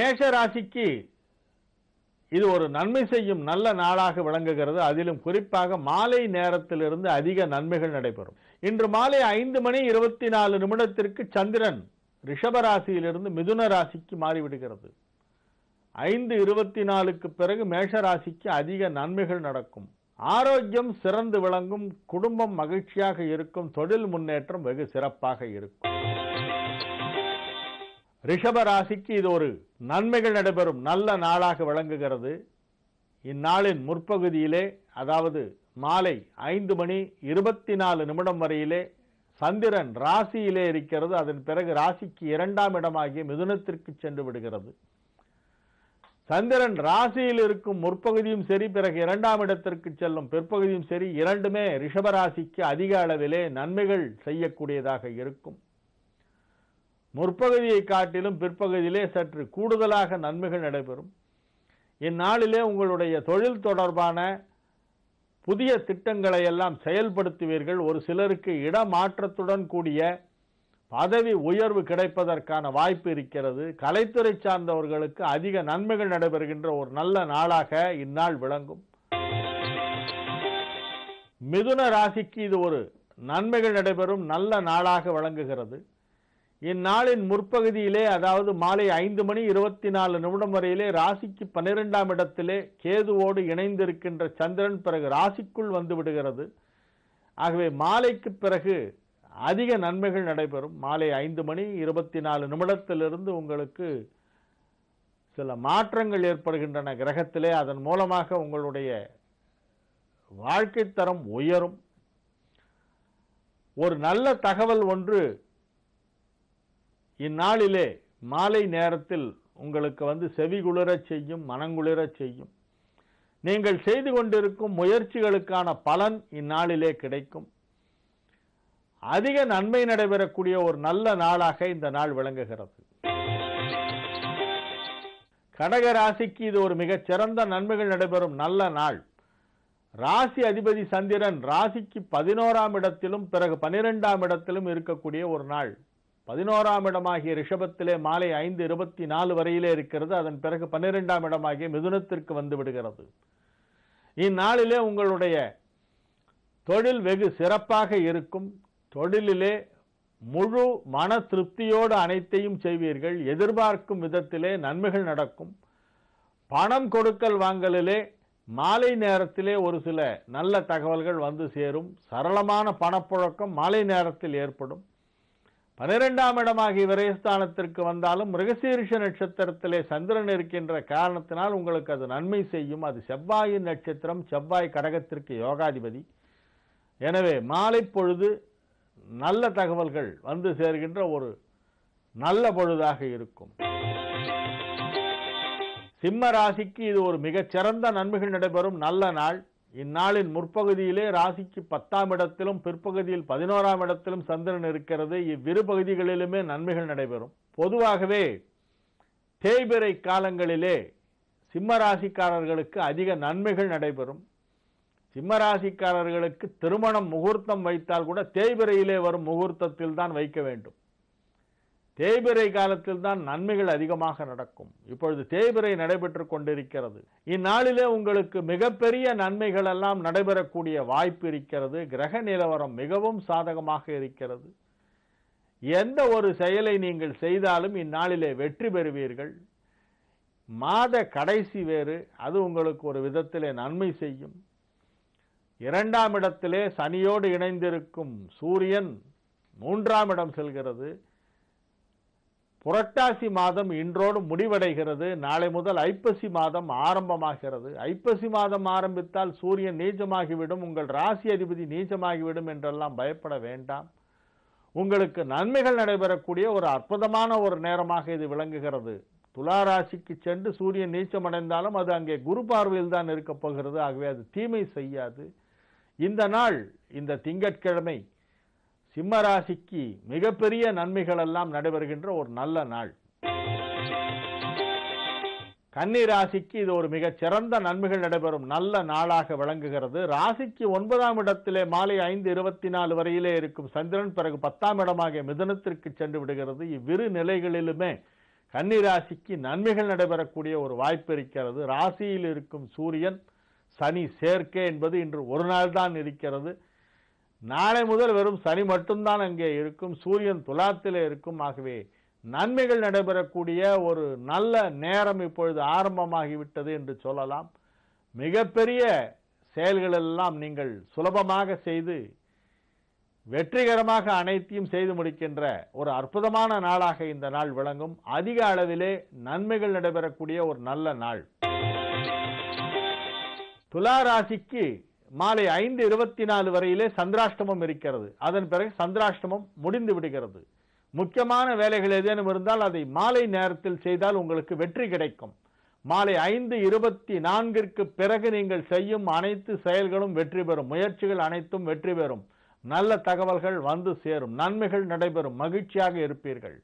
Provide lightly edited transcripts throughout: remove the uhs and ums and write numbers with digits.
மேஷ ராசிக்கு இது ஒரு நன்மை செய்யும் நல்ல நாளாக விளங்குகிறது. அதிலும் குறிப்பாக மாலை நேரத்திலிருந்து அதிக நன்மைகள் நடைபெறும். இன்று மாலை 5:24 சந்திரன் ரிஷபராசியிலிருந்து மிதுன ராசிக்கு மாறிவிடுகிறது. 5:24 பிறகு மேஷ ராசிக்கு அதிக நன்மைகள் நடக்கும். ஆரோக்கியம் சிறந்து விளங்கும், குடும்பம் மகிழ்ச்சியாக இருக்கும், தொழில் முன்னேற்றம் வெகு சிறப்பாக இருக்கும். ரிஷப ராசிக்கு இது ஒரு நன்மைகள் நடைபெறும் நல்ல நாளாக விளங்குகிறது. இந்நாளின் முற்பகுதியிலே, அதாவது மாலை 5:24 வரையிலே சந்திரன் ராசியிலே இருக்கிறது. அதன் பிறகு ராசிக்கு 2ஆம் இடமாகிய மிதுனத்திற்கு சென்று விடுகிறது. சந்திரன் ராசியில் இருக்கும் முற்பகுதியும் சரி, பிறகு 2ஆம் இடத்திற்கு செல்லும் பிற்பகுதியும் சரி, இரண்டுமே ரிஷபராசிக்கு அதிக அளவிலே நன்மைகள் செய்யக்கூடியதாக இருக்கும். முற்பகுதியை காட்டிலும் பிற்பகுதியிலே சற்று கூடுதலாக நன்மைகள் நடைபெறும். இந்நாளிலே உங்களுடைய தொழில் தொடர்பான புதிய திட்டங்களை எல்லாம் செயல்படுத்துவீர்கள். ஒரு சிலருக்கு இடமாற்றத்துடன் கூடிய பதவி உயர்வு கிடைப்பதற்கான வாய்ப்பு இருக்கிறது. கலைத்துறை சார்ந்தவர்களுக்கு அதிக நன்மைகள் நடைபெறுகின்ற ஒரு நல்ல நாளாக இந்நாள் விளங்கும். மிதுன ராசிக்கு இது ஒரு நன்மைகள் நடைபெறும் நல்ல நாளாக விளங்குகிறது. இந்நாளின் முற்பகுதியிலே, அதாவது மாலை 5:24 வரையிலே ராசிக்கு 12ஆம் இடத்திலே கேதுவோடு இணைந்திருக்கின்ற சந்திரன் பிறகு ராசிக்குள் வந்து விடுகிறது. ஆகவே மாலைக்கு பிறகு அதிக நன்மைகள் நடைபெறும். மாலை 5:24 உங்களுக்கு சில மாற்றங்கள் ஏற்படுகின்றன கிரகத்திலே. அதன் மூலமாக உங்களுடைய வாழ்க்கை தரம் உயரும். ஒரு நல்ல தகவல் ஒன்று இந்நாளிலே மாலை நேரத்தில் உங்களுக்கு செவிகுளிரச் செய்யும், மனங்குளிரச் செய்யும். நீங்கள் செய்து கொண்டிருக்கும் முயற்சிகளுக்கான பலன் இந்நாளிலே கிடைக்கும். அதிக நன்மை நடைபெறக்கூடிய ஒரு நல்ல நாளாக இந்த நாள் விளங்குகிறது. கடக ராசிக்கு இது ஒரு மிகச் சிறந்த நன்மைகள் நடைபெறும் நல்ல நாள். ராசி அதிபதி சந்திரன் ராசிக்கு 11ஆம் இடத்திலும் பிறகு 12ஆம் இடத்திலும் இருக்கக்கூடிய ஒரு நாள். 11ஆம் இடமாகிய ரிஷபத்திலே மாலை 5:24 வரையிலே இருக்கிறது. அதன் பிறகு 12ஆம் இடமாகிய மிதுனத்திற்கு வந்து விடுகிறது. இந்நாளிலே உங்களுடைய தொழில் வெகு சிறப்பாக இருக்கும். தொழிலிலே முழு மன திருப்தியோடு அனைத்தையும் செய்வீர்கள். எதிர்பார்க்கும் விதத்திலே நன்மைகள் நடக்கும். பணம் கொடுக்கல் வாங்கலிலே மாலை நேரத்திலே ஒரு சில நல்ல தகவல்கள் வந்து சேரும். சரளமான பணப்புழக்கம் மாலை நேரத்தில் ஏற்படும். 12ஆம் இடமாகிய விரயஸ்தானத்திற்கு வந்தாலும் மிருகசீரிஷ நட்சத்திரத்திலே சந்திரன் இருக்கின்ற காரணத்தினால் உங்களுக்கு அது நன்மை செய்யும். அது செவ்வாயின் நட்சத்திரம். செவ்வாய் கடகத்திற்கு யோகாதிபதி. எனவே மாலை பொழுது நல்ல தகவல்கள் வந்து சேர்கின்ற ஒரு நல்ல பொழுதாக இருக்கும். சிம்ம ராசிக்கு இது ஒரு மிகச் சிறந்த நன்மைகள் நடைபெறும் நல்ல நாள். இந்நாளின் முற்பகுதியிலே ராசிக்கு 10ஆம் இடத்திலும் பிற்பகுதியில் 11ஆம் இடத்திலும் சந்திரன் இருக்கிறது. இவ்விரு பகுதிகளிலுமே நன்மைகள் நடைபெறும். பொதுவாகவே தேய்பிறை காலங்களிலே சிம்ம ராசிக்காரர்களுக்கு அதிக நன்மைகள் நடைபெறும். சிம்ம ராசிக்காரர்களுக்கு திருமணம் முகூர்த்தம் வைத்தால் கூட தேய்பிறையிலே வரும் முகூர்த்தத்தில் தான் வைக்க வேண்டும். தேய்பிறை காலத்தில் தான் நன்மைகள் அதிகமாக நடக்கும். இப்பொழுது தேய்பிறை நடைபெற்றுக் கொண்டிருக்கிறது. இந்நாளிலே உங்களுக்கு மிகப்பெரிய நன்மைகள் எல்லாம் நடைபெறக்கூடிய வாய்ப்பு இருக்கிறது. கிரக நிலவரம் மிகவும் சாதகமாக இருக்கிறது. எந்த ஒரு செயலை நீங்கள் செய்தாலும் இந்நாளிலே வெற்றி பெறுவீர்கள். மாத கடைசி வேறு, அது உங்களுக்கு ஒரு விதத்திலே நன்மை செய்யும். 2ஆம் இடத்திலே சனியோடு இணைந்திருக்கும் சூரியன் 3ஆம் இடம் செல்கிறது. புரட்டாசி மாதம் இன்றோடு முடிவடைகிறது. நாளை முதல் ஐப்பசி மாதம் ஆரம்பமாகிறது. ஐப்பசி மாதம் ஆரம்பித்தால் சூரியன் நீச்சமாகிவிடும், உங்கள் ராசி அதிபதி நீச்சமாகிவிடும் என்றெல்லாம் பயப்பட வேண்டாம். உங்களுக்கு நன்மைகள் நடைபெறக்கூடிய ஒரு அற்புதமான ஒரு நேரமாக இது விளங்குகிறது. துலா ராசிக்கு சென்று சூரியன் நீச்சமடைந்தாலும் அது அங்கே குரு பார்வையில் தான் இருக்கப் போகிறது. ஆகவே அது தீமை செய்யாது. இந்த நாள், இந்த திங்கட்கிழமை சிம்ம ராசிக்கு மிகப்பெரிய நன்மைகள் எல்லாம் நடைபெறுகின்ற ஒரு நல்ல நாள். கன்னி ராசிக்கு இது ஒரு மிகச் சிறந்த நன்மைகள் நடைபெறும் நல்ல நாளாக விளங்குகிறது. ராசிக்கு 9ஆம் இடத்திலே மாலை 5:24 வரையிலே இருக்கும் சந்திரன் பிறகு 10ஆம் இடமாகிய மிதுனத்திற்கு சென்று விடுகிறது. இவ்விரு நிலைகளிலுமே கன்னி ராசிக்கு நன்மைகள் நடைபெறக்கூடிய ஒரு வாய்ப்பு இருக்கிறது. ராசியில் இருக்கும் சூரியன் சனி சேர்க்கை என்பது இன்று ஒரு நாள் தான் இருக்கிறது. நாளை முதல் வெறும் சனி மட்டும்தான் அங்கே இருக்கும். சூரியன் துலாத்திலே இருக்கும். ஆகவே நன்மைகள் நடைபெறக்கூடிய ஒரு நல்ல நேரம் இப்பொழுது ஆரம்பமாகிவிட்டது என்று சொல்லலாம். மிகப்பெரிய செயல்களெல்லாம் நீங்கள் சுலபமாக செய்து வெற்றிகரமாக அனைத்தையும் செய்து முடிக்கின்ற ஒரு அற்புதமான நாளாக இந்த நாள் விளங்கும். அதிக அளவிலே நன்மைகள் நடைபெறக்கூடிய ஒரு நல்ல நாள். துலா ராசிக்கு மாலை 5:24 வரையிலே சந்திராஷ்டமம் இருக்கிறது. அதன் பிறகு சந்திராஷ்டமம் முடிந்து விடுகிறது. முக்கியமான வேலைகள் ஏதேனும் இருந்தால் அதை மாலை நேரத்தில் செய்தால் உங்களுக்கு வெற்றி கிடைக்கும். மாலை 5:24 பிறகு நீங்கள் செய்யும் அனைத்து செயல்களும் வெற்றி பெறும். முயற்சிகள் அனைத்தும் வெற்றி பெறும். நல்ல தகவல்கள் வந்து சேரும். நன்மைகள் நடைபெறும். மகிழ்ச்சியாக இருப்பீர்கள்.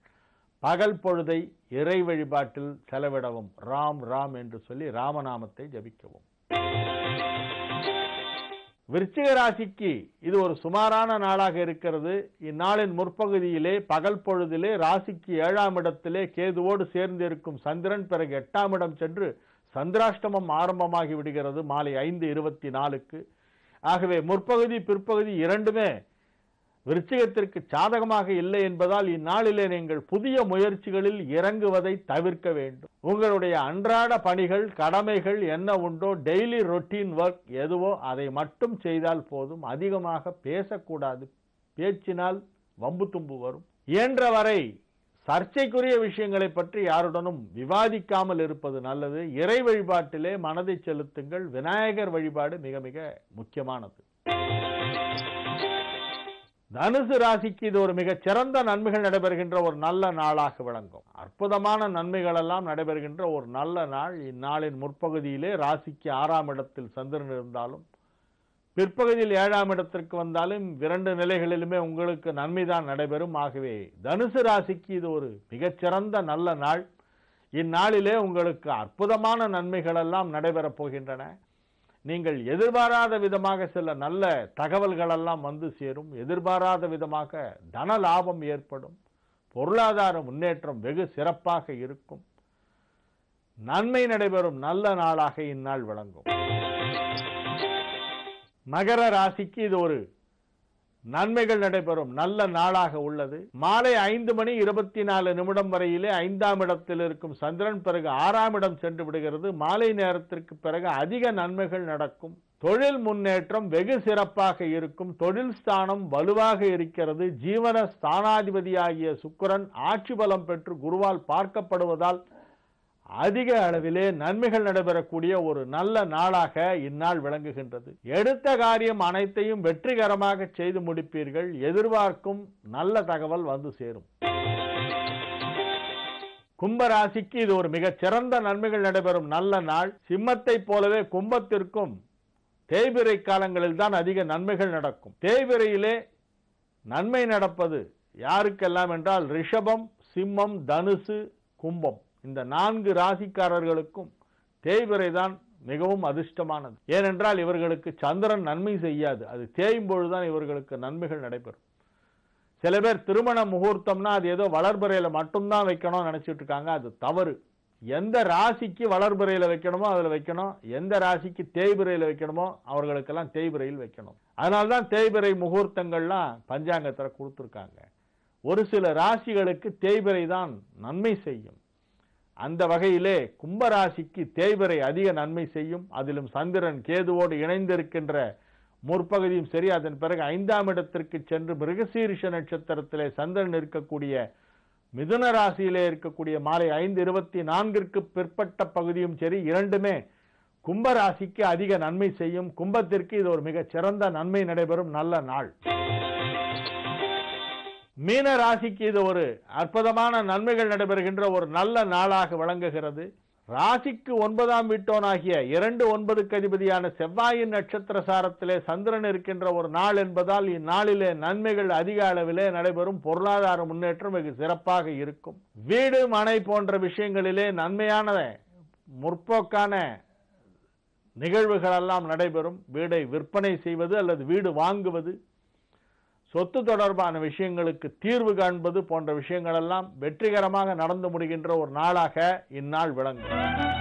பகல் பொழுதை இறை வழிபாட்டில் செலவிடவும். ராம் ராம் என்று சொல்லி ராமநாமத்தை ஜபிக்கவும். விருச்சிக ராசிக்கு இது ஒரு சுமாரான நாளாக இருக்கிறது. இந்நாளின் முற்பகுதியிலே பகல் பொழுதிலே ராசிக்கு 7ஆம் இடத்திலே கேதுவோடு சேர்ந்து இருக்கும் சந்திரன் பிறகு 8ஆம் இடம் சென்று சந்திராஷ்டமம் ஆரம்பமாகி விடுகிறது மாலை 5:24. ஆகவே முற்பகுதி பிற்பகுதி இரண்டுமே விருச்சிகத்திற்கு சாதகமாக இல்லை என்பதால் இந்நாளிலே நீங்கள் புதிய முயற்சிகளில் இறங்குவதை தவிர்க்க வேண்டும். உங்களுடைய அன்றாட பணிகள் கடமைகள் என்ன உண்டோ டெய்லி ரொட்டீன் ஒர்க் எதுவோ அதை மட்டும் செய்தால் போதும். அதிகமாக பேசக்கூடாது. பேச்சினால் வம்பு தும்பு வரும். இயன்றவரை சர்ச்சைக்குரிய விஷயங்களை பற்றி யாருடனும் விவாதிக்காமல் இருப்பது நல்லது. இறை வழிபாட்டிலே மனதை செலுத்துங்கள். விநாயகர் வழிபாடு மிக மிக முக்கியமானது. தனுசு ராசிக்கு இது ஒரு மிகச் சிறந்த நன்மைகள் நடைபெறுகின்ற ஒரு நல்ல நாளாக விளங்கும். அற்புதமான நன்மைகள் எல்லாம் நடைபெறுகின்ற ஒரு நல்ல நாள். இந்நாளின் முற்பகுதியிலே ராசிக்கு 6ஆம் இடத்தில் சந்திரன் இருந்தாலும் பிற்பகுதியில் 7ஆம் இடத்திற்கு வந்தாலும் இரண்டு நிலைகளிலுமே உங்களுக்கு நன்மைதான் நடைபெறும். ஆகவே தனுசு ராசிக்கு இது ஒரு மிகச்சிறந்த நல்ல நாள். இந்நாளிலே உங்களுக்கு அற்புதமான நன்மைகள் எல்லாம் நடைபெறப் போகின்றன. நீங்கள் எதிர்பாராத விதமாக சில நல்ல தகவல்கள் எல்லாம் வந்து சேரும். எதிர்பாராத விதமாக தன லாபம் ஏற்படும். பொருளாதார முன்னேற்றம் வெகு சிறப்பாக இருக்கும். நன்மை நடைபெறும் நல்ல நாளாக இந்நாள் விளங்கும். மகர ராசிக்கு இது ஒரு நன்மைகள் நடைபெறும் நல்ல நாளாக உள்ளது. மாலை 5:24 வரையிலே 5ஆம் இடத்தில் இருக்கும் சந்திரன் பிறகு 6ஆம் இடம் சென்று விடுகிறது. மாலை நேரத்திற்கு பிறகு அதிக நன்மைகள் நடக்கும். தொழில் முன்னேற்றம் வெகு சிறப்பாக இருக்கும். தொழில் ஸ்தானம் வலுவாக இருக்கிறது. ஜீவன ஸ்தானாதிபதியாகிய சுக்கிரன் ஆட்சி பலம் பெற்று குருவால் பார்க்கப்படுவதால் அதிக அளவிலே நன்மைகள் நடைபெறக்கூடிய ஒரு நல்ல நாளாக இந்நாள் விளங்குகின்றது. எடுத்த காரியம் அனைத்தையும் வெற்றிகரமாக செய்து முடிப்பீர்கள். எதிர்பார்க்கும் நல்ல தகவல் வந்து சேரும். கும்பராசிக்கு இது ஒரு மிகச் சிறந்த நன்மைகள் நடைபெறும் நல்ல நாள். சிம்மத்தை போலவே கும்பத்திற்கும் தேய்பிறை காலங்களில் தான் அதிக நன்மைகள் நடக்கும். தேய்பிறையிலே நன்மை நடப்பது யாருக்கெல்லாம் என்றால் ரிஷபம், சிம்மம், தனுசு, கும்பம் இந்த 4 ராசிக்காரர்களுக்கும் தேய்பிறை தான் மிகவும் அதிர்ஷ்டமானது. ஏனென்றால் இவர்களுக்கு சந்திரன் நன்மை செய்யாது. அது தேயும் பொழுதுதான் இவர்களுக்கு நன்மைகள் நடைபெறும். சில பேர் திருமண முகூர்த்தம்னா அது ஏதோ வளர்பிறையில மட்டும்தான் வைக்கணும்னு நினைச்சிட்டு இருக்காங்க. அது தவறு. எந்த ராசிக்கு வளர்பிறையில வைக்கணுமோ அதுல வைக்கணும். எந்த ராசிக்கு தேய்பிறையில வைக்கணுமோ அவர்களுக்கெல்லாம் தேய்பிறையில் வைக்கணும். அதனால்தான் தேய்பிறை முகூர்த்தங்கள்லாம் பஞ்சாங்கத்தில் கொடுத்துருக்காங்க. ஒரு சில ராசிகளுக்கு தேய்பிறை தான் நன்மை செய்யும். அந்த வகையிலே கும்பராசிக்கு தேய்பிறை அதிக நன்மை செய்யும். அதிலும் சந்திரன் கேதுவோடு இணைந்திருக்கின்ற முற்பகுதியும் சரி. அதன் பிறகு 5ஆம் இடத்திற்கு சென்று மிருகசீரிஷ நட்சத்திரத்திலே சந்திரன் இருக்கக்கூடிய மிதுன ராசியிலே இருக்கக்கூடிய மாலை 5:24 பிற்பட்ட பகுதியும் சரி. இரண்டுமே கும்பராசிக்கு அதிக நன்மை செய்யும். கும்பத்திற்கு இது ஒரு மிகச் சிறந்த நன்மை நடைபெறும் நல்ல நாள். மீன ராசிக்கு இது ஒரு அற்புதமான நன்மைகள் நடைபெறுகின்ற ஒரு நல்ல நாளாக விளங்குகிறது. ராசிக்கு 9ஆம் வீட்டோனாகிய 2-9க்கு அதிபதியான செவ்வாயின் நட்சத்திர சாரத்திலே சந்திரன் இருக்கின்ற ஒரு நாள் என்பதால் இந்நாளிலே நன்மைகள் அதிக அளவிலே நடைபெறும். பொருளாதார முன்னேற்றம் வெகு சிறப்பாக இருக்கும். வீடு மனை போன்ற விஷயங்களிலே நன்மையான முற்போக்கான நிகழ்வுகள் எல்லாம் நடைபெறும். வீடை விற்பனை செய்வது அல்லது வீடு வாங்குவது, சொத்து தொடர்பான விஷயங்களுக்கு தீர்வு காண்பது போன்ற விஷயங்கள் எல்லாம் வெற்றிகரமாக நடந்து முடிகின்ற ஒரு நாளாக இந்நாள் விளங்கும்.